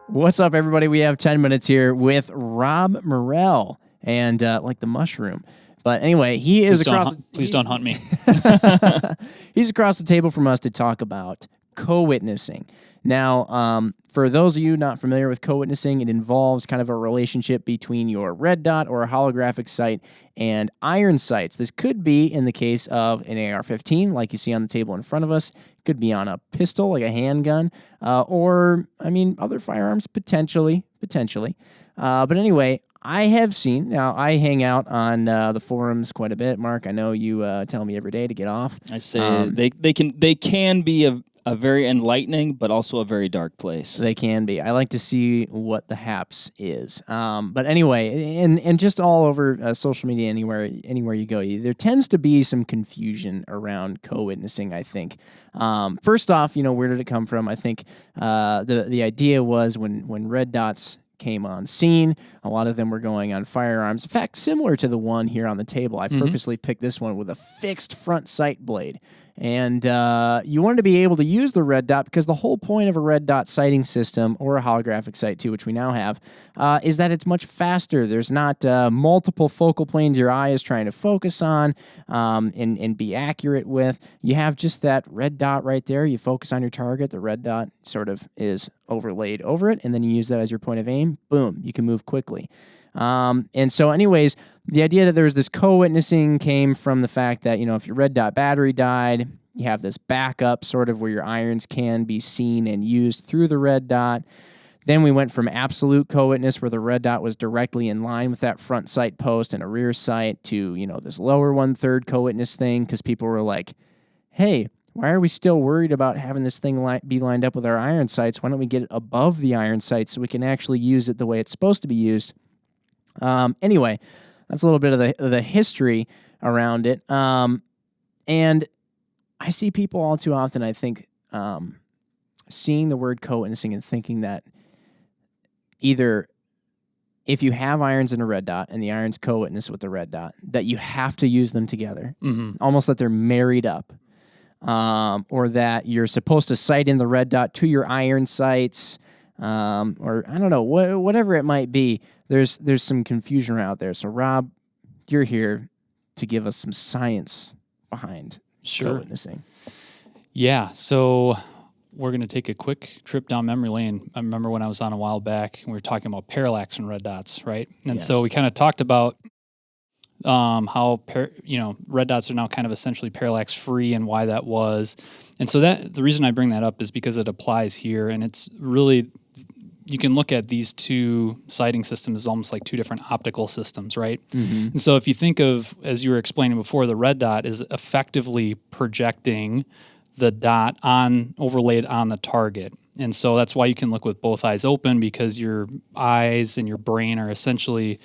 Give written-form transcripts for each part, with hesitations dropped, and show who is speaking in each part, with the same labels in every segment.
Speaker 1: What's up, everybody? We have 10 minutes here with Rob Morell, and like the mushroom. But anyway, he is across...
Speaker 2: Please don't hunt me.
Speaker 1: He's across the table from us to talk about CoWitnessing. Now, for those of you not familiar with CoWitnessing, it involves kind of a relationship between your red dot or a holographic sight and iron sights. This could be in the case of an AR-15, like you see on the table in front of us. It could be on a pistol, like a handgun, or, I mean, other firearms, potentially. But anyway, I have seen, now I hang out on the forums quite a bit. Mark, I know you tell me every day to get off.
Speaker 3: I say they can be a very enlightening, but also a very dark place.
Speaker 1: They can be. I like to see what the haps is. But anyway, and just all over social media, anywhere you go, there tends to be some confusion around CoWitnessing, I think. First off, where did it come from? I think the idea was when red dots came on scene, a lot of them were going on firearms. In fact, similar to the one here on the table, I purposely picked this one with a fixed front sight blade. And you wanted to be able to use the red dot because the whole point of a red dot sighting system, or a holographic sight too, which we now have, is that it's much faster. There's not multiple focal planes your eye is trying to focus on and be accurate with. You have just that red dot right there. You focus on your target. The red dot sort of is overlaid over it, and then you use that as your point of aim. Boom, you can move quickly. And so anyways, the idea that there was this CoWitnessing came from the fact that, if your red dot battery died, you have this backup sort of where your irons can be seen and used through the red dot. Then we went from absolute CoWitness, where the red dot was directly in line with that front sight post and a rear sight, to, this lower 1/3 CoWitness thing, because people were like, hey, why are we still worried about having this thing be lined up with our iron sights? Why don't we get it above the iron sights so we can actually use it the way it's supposed to be used? Anyway, that's a little bit of the history around it. And I see people all too often, I think, seeing the word CoWitnessing and thinking that either if you have irons in a red dot and the irons CoWitness with the red dot, that you have to use them together, almost that they're married up, or that you're supposed to sight in the red dot to your iron sights, or I don't know, whatever it might be. There's some confusion around there. So, Rob, you're here to give us some science behind CoWitnessing.
Speaker 2: Yeah, so we're going to take a quick trip down memory lane. I remember when I was on a while back, and we were talking about parallax and red dots, right? And so we kind of talked about how red dots are now kind of essentially parallax free and why that was. And so the reason I bring that up is because it applies here, and it's really, you can look at these two sighting systems as almost like two different optical systems, right? And so if you think of, as you were explaining before, the red dot is effectively projecting the dot overlaid on the target. And so that's why you can look with both eyes open, because your eyes and your brain are essentially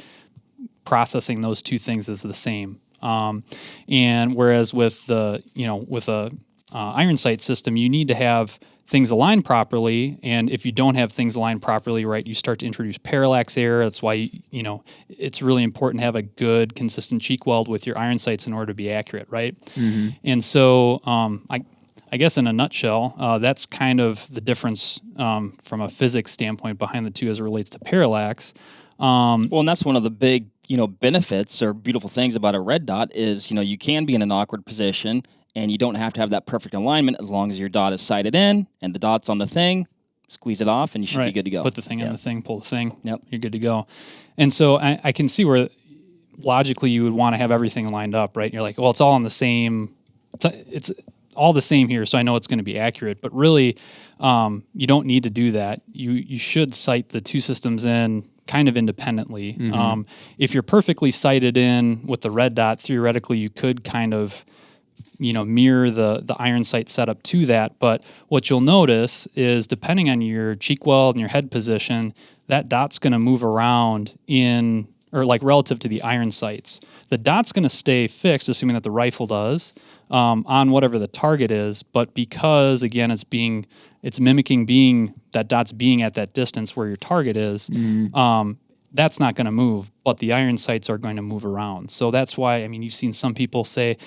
Speaker 2: processing those two things as the same. And whereas with with a iron sight system, you need to have things aligned properly, and if you don't have things aligned properly, right, you start to introduce parallax error. That's why it's really important to have a good, consistent cheek weld with your iron sights in order to be accurate, right? And so, I guess in a nutshell, that's kind of the difference from a physics standpoint behind the two as it relates to parallax.
Speaker 3: Well, and that's one of the big benefits or beautiful things about a red dot is you can be in an awkward position. And you don't have to have that perfect alignment as long as your dot is sighted in and the dot's on the thing, squeeze it off, and you should be good to go.
Speaker 2: Put the thing on the thing, pull the thing. Yep. You're good to go. And so I can see where logically you would want to have everything lined up, right? You're like, well, it's all on the same, it's all the same here, so I know it's going to be accurate. But really, you don't need to do that. You should sight the two systems in kind of independently. If you're perfectly sighted in with the red dot, theoretically you could kind of mirror the iron sight setup to that. But what you'll notice is, depending on your cheek weld and your head position, that dot's going to move around relative to the iron sights. The dot's going to stay fixed, assuming that the rifle does, on whatever the target is. But because, again, it's mimicking that dot's being at that distance where your target is, that's not going to move, but the iron sights are going to move around. So that's why, I mean, you've seen some people say,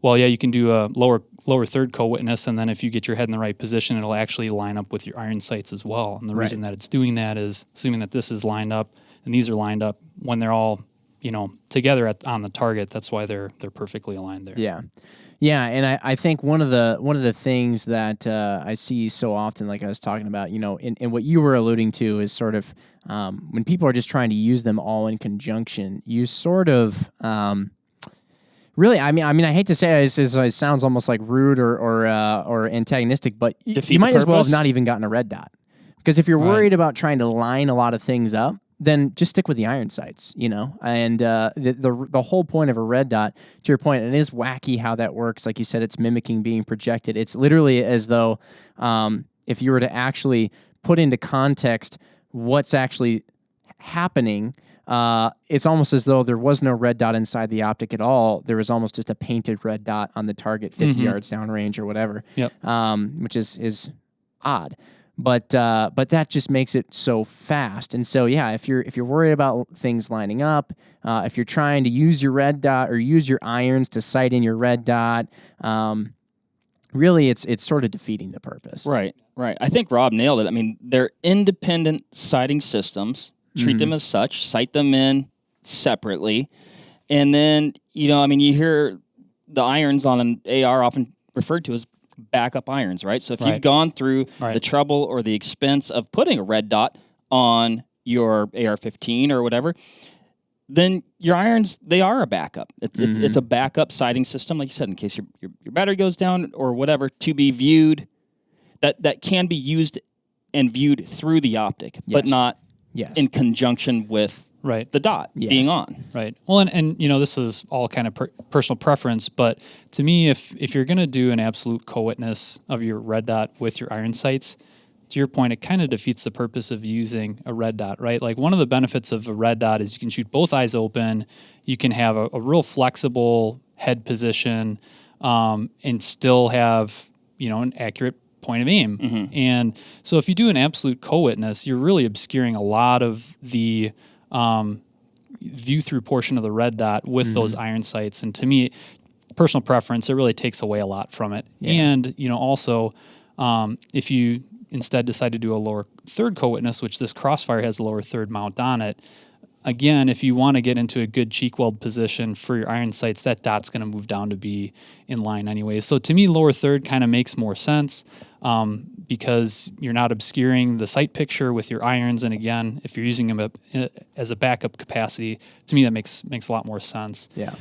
Speaker 2: well, yeah, you can do a lower third co-witness, and then if you get your head in the right position, it'll actually line up with your iron sights as well. And the reason that it's doing that is assuming that this is lined up and these are lined up when they're all, together on the target. That's why they're perfectly aligned there.
Speaker 1: Yeah. Yeah, and I think one of the things that I see so often, like I was talking about, and what you were alluding to is sort of when people are just trying to use them all in conjunction, you sort of really, I hate to say it sounds almost like rude or antagonistic, but you might as well have not even gotten a red dot, because if you're worried about trying to line a lot of things up, then just stick with the iron sights, and the whole point of a red dot, to your point, and it is wacky how that works. Like you said, it's mimicking being projected. It's literally as though if you were to actually put into context what's actually happening, it's almost as though there was no red dot inside the optic at all. There was almost just a painted red dot on the target 50 yards downrange or whatever, which is odd. But that just makes it so fast. And so, yeah, if you're worried about things lining up, if you're trying to use your red dot or use your irons to sight in your red dot, really it's sort of defeating the purpose.
Speaker 3: Right. I think Rob nailed it. I mean, they're independent sighting systems. Treat them as such. Sight them in separately. And then, you hear the irons on an AR often referred to as backup irons, right? So if you've gone through the trouble or the expense of putting a red dot on your AR-15 or whatever, then your irons, they are a backup. It's a backup sighting system, like you said, in case your battery goes down or whatever, to be viewed, that can be used and viewed through the optic, but not in conjunction with the dot being on.
Speaker 2: Right. Well, and this is all kind of personal preference, but to me, if you're going to do an absolute co-witness of your red dot with your iron sights, to your point, it kind of defeats the purpose of using a red dot, right? Like one of the benefits of a red dot is you can shoot both eyes open, you can have a real flexible head position, and still have, an accurate point of aim. And so if you do an absolute co-witness, you're really obscuring a lot of the view through portion of the red dot with those iron sights. And to me, personal preference, it really takes away a lot from it. And, also, if you instead decide to do a lower third co-witness, which this Crossfire has a lower third mount on it, again, if you want to get into a good cheek weld position for your iron sights, that dot's going to move down to be in line anyway. So to me, lower third kind of makes more sense because you're not obscuring the sight picture with your irons. And again, if you're using them as a backup capacity, to me that makes a lot more sense.
Speaker 1: Yeah.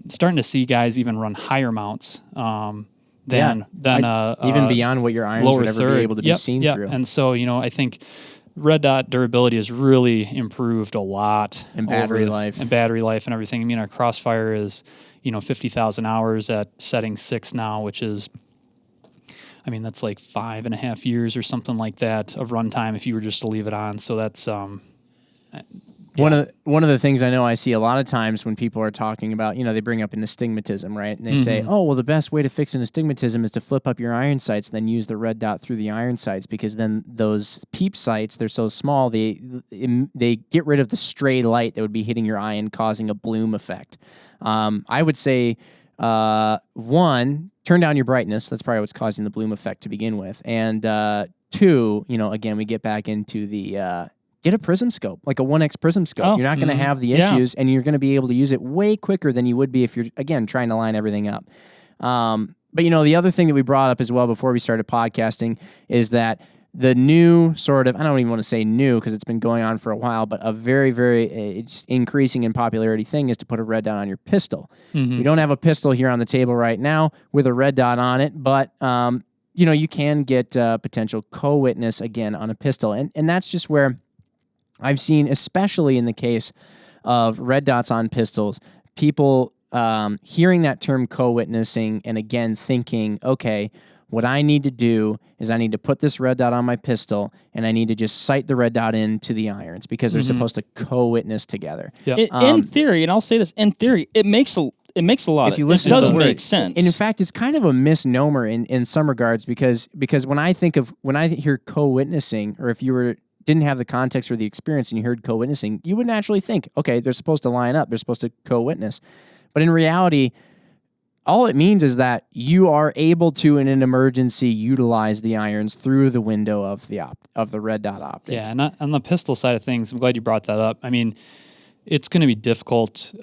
Speaker 2: Starting to see guys even run higher mounts than
Speaker 1: even beyond what your irons would ever be able to be seen through.
Speaker 2: And so I think red dot durability has really improved a lot.
Speaker 1: And battery life.
Speaker 2: And battery life and everything. I mean, our Crossfire is, 50,000 hours at setting 6 now, which is, that's like 5.5 years or something like that of runtime if you were just to leave it on. So that's
Speaker 1: one of the things I know I see a lot of times when people are talking about, they bring up an astigmatism, right? And they say, oh, well, the best way to fix an astigmatism is to flip up your iron sights, then use the red dot through the iron sights, because then those peep sights, they're so small, they get rid of the stray light that would be hitting your eye and causing a bloom effect. I would say, one, turn down your brightness. That's probably what's causing the bloom effect to begin with. And two, again, we get back into the... get a prism scope, like a 1X prism scope. You're not going to have the issues, and you're going to be able to use it way quicker than you would be if you're, again, trying to line everything up. But, the other thing that we brought up as well before we started podcasting is that the new sort of, I don't even want to say new because it's been going on for a while, but a very, very it's increasing in popularity thing is to put a red dot on your pistol. We don't have a pistol here on the table right now with a red dot on it, but... you can get potential co-witness again on a pistol. And that's just where I've seen, especially in the case of red dots on pistols, people hearing that term co-witnessing and again thinking, okay, what I need to do is I need to put this red dot on my pistol and I need to just sight the red dot into the irons because they're supposed to co-witness together.
Speaker 2: Yep.
Speaker 3: In theory, and I'll say this, in theory, it makes a lot of sense. It does make sense.
Speaker 1: And in fact, it's kind of a misnomer in some regards because when I hear co-witnessing, or if you were didn't have the context or the experience and you heard co-witnessing, you would naturally think, okay, they're supposed to line up. They're supposed to co-witness. But in reality, all it means is that you are able to, in an emergency, utilize the irons through the window of the red dot optic.
Speaker 2: Yeah, and on the pistol side of things, I'm glad you brought that up. I mean, it's going to be difficult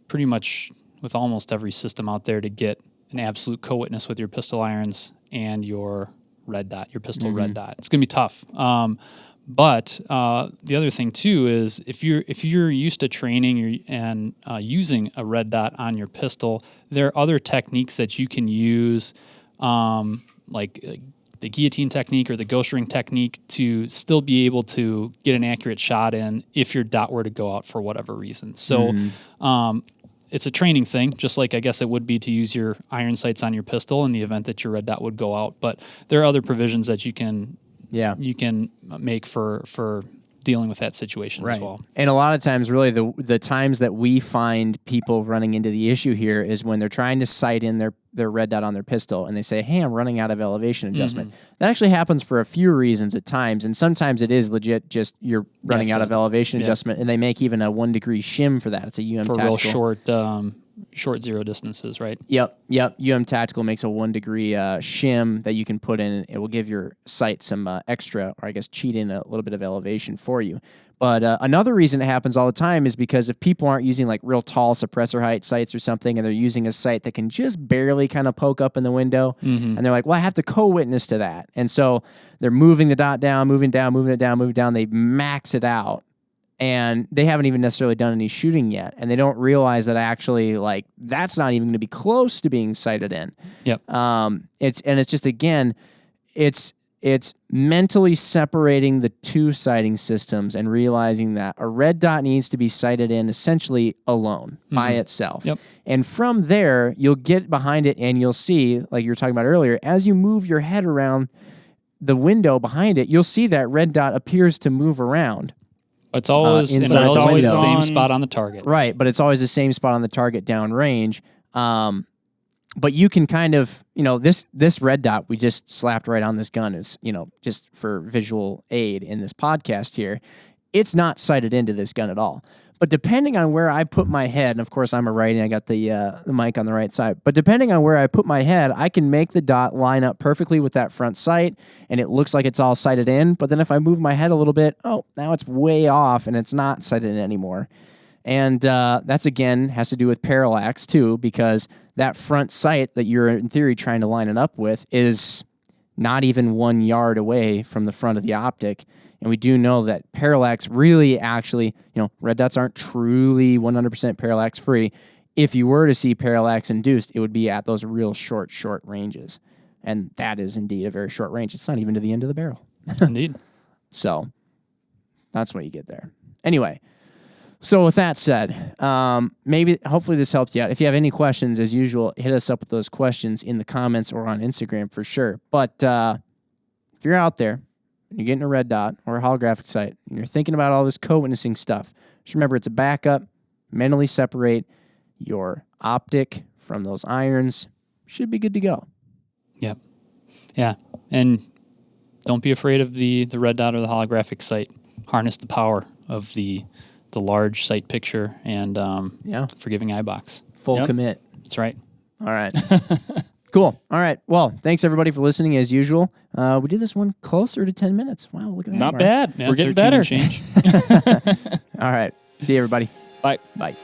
Speaker 2: pretty much with almost every system out there to get an absolute co-witness with your pistol irons and your red dot, your pistol red dot. It's going to be tough. But the other thing too is if you're used to training and using a red dot on your pistol, there are other techniques that you can use, like the guillotine technique or the ghost ring technique, to still be able to get an accurate shot in if your dot were to go out for whatever reason. So it's a training thing, just like I guess it would be to use your iron sights on your pistol in the event that your red dot would go out. But there are other provisions that you can make for dealing with that situation as well.
Speaker 1: And a lot of times, really, the times that we find people running into the issue here is when they're trying to sight in their red dot on their pistol and they say, hey, I'm running out of elevation adjustment. That actually happens for a few reasons at times, and sometimes it is legit just you're running out of elevation adjustment, and they make even a 1 degree shim for that. It's a UM
Speaker 2: for
Speaker 1: tactical.
Speaker 2: Real short zero distances, right?
Speaker 1: Yep. UM Tactical makes a 1 degree shim that you can put in. It will give your sight some extra, or I guess cheat in a little bit of elevation for you. But another reason it happens all the time is because if people aren't using like real tall suppressor height sights or something, and they're using a sight that can just barely kind of poke up in the window, and they're like, well, I have to co-witness to that. And so they're moving the dot down, moving it down. They max it out. And they haven't even necessarily done any shooting yet, and they don't realize that actually, like, that's not even going to be close to being sighted in.
Speaker 2: Yep.
Speaker 1: It's just, again, it's mentally separating the two sighting systems and realizing that a red dot needs to be sighted in essentially alone by itself.
Speaker 2: Yep.
Speaker 1: And from there, you'll get behind it and you'll see, like you were talking about earlier, as you move your head around the window behind it, you'll see that red dot appears to move around.
Speaker 2: It's always the same spot on the target.
Speaker 1: Right, but it's always the same spot on the target downrange. But you can kind of, this red dot we just slapped right on this gun is, just for visual aid in this podcast here, it's not sighted into this gun at all. But depending on where I put my head, and of course I'm a righty, I got the mic on the right side, but depending on where I put my head, I can make the dot line up perfectly with that front sight, and it looks like it's all sighted in. But then if I move my head a little bit, now it's way off, and it's not sighted in anymore. And that's, again, has to do with parallax, too, because that front sight that you're, in theory, trying to line it up with is not even 1 yard away from the front of the optic. And we do know that parallax really actually, red dots aren't truly 100% parallax free. If you were to see parallax induced, it would be at those real short ranges. And that is indeed a very short range. It's not even to the end of the barrel.
Speaker 2: Indeed.
Speaker 1: So that's what you get there. Anyway, so with that said, hopefully this helped you out. If you have any questions, as usual, hit us up with those questions in the comments or on Instagram for sure. But if you're out there, and you're getting a red dot or a holographic sight, and you're thinking about all this co-witnessing stuff, just remember it's a backup. Mentally separate your optic from those irons. Should be good to go.
Speaker 2: Yep. Yeah. And don't be afraid of the red dot or the holographic sight. Harness the power of the large sight picture and forgiving eye box.
Speaker 1: Full commit.
Speaker 2: That's right.
Speaker 1: All right. Cool. All right. Well, thanks everybody for listening as usual. We did this one closer to 10 minutes. Wow, look at that.
Speaker 3: Not bad.
Speaker 2: Yeah,
Speaker 3: We're getting better.
Speaker 2: Change.
Speaker 1: All right. See you, everybody.
Speaker 3: Bye.
Speaker 1: Bye.